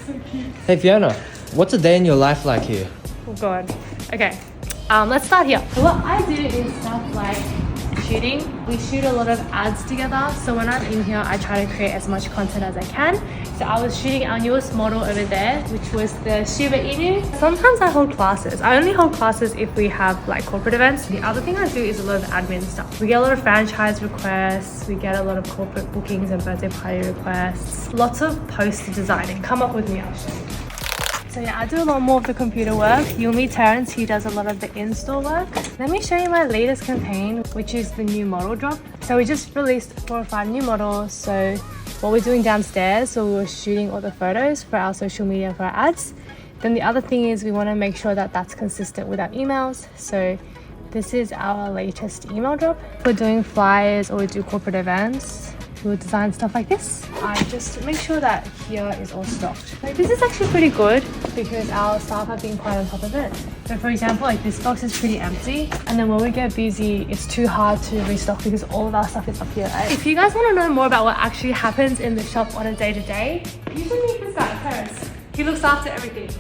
So cute. Hey Fiona, what's a day in your life like here? Oh god. Okay. Let's start here. So what I do is stuff like shooting. We shoot a lot of ads together. So when I'm in here, I try to create as much content as I can. So I was shooting our newest model over there, which was the Shiba Inu. Sometimes I hold classes. I only hold classes if we have like corporate events. The other thing I do is a lot of admin stuff. We get a lot of franchise requests. We get a lot of corporate bookings and birthday party requests. Lots of poster designing. Come up with me, I'll show you. So yeah, I do a lot more of the computer work. You'll meet Terrence, he does a lot of the in-store work. Let me show you my latest campaign, which is the new model drop. So we just released 4 or 5 new models. So what we're doing downstairs, so we were shooting all the photos for our social media, for our ads. Then the other thing is we want to make sure that that's consistent with our emails. So this is our latest email drop. We're doing flyers or we do corporate events. We'll design stuff like this. I just make sure that here is all stocked. Like, this is actually pretty good because our staff have been quite on top of it. So for example, like this box is pretty empty, and then when we get busy, it's too hard to restock because all of our stuff is up here, right? If you guys want to know more about what actually happens in the shop on a day-to-day, you can meet this guy, Terrence. He looks after everything.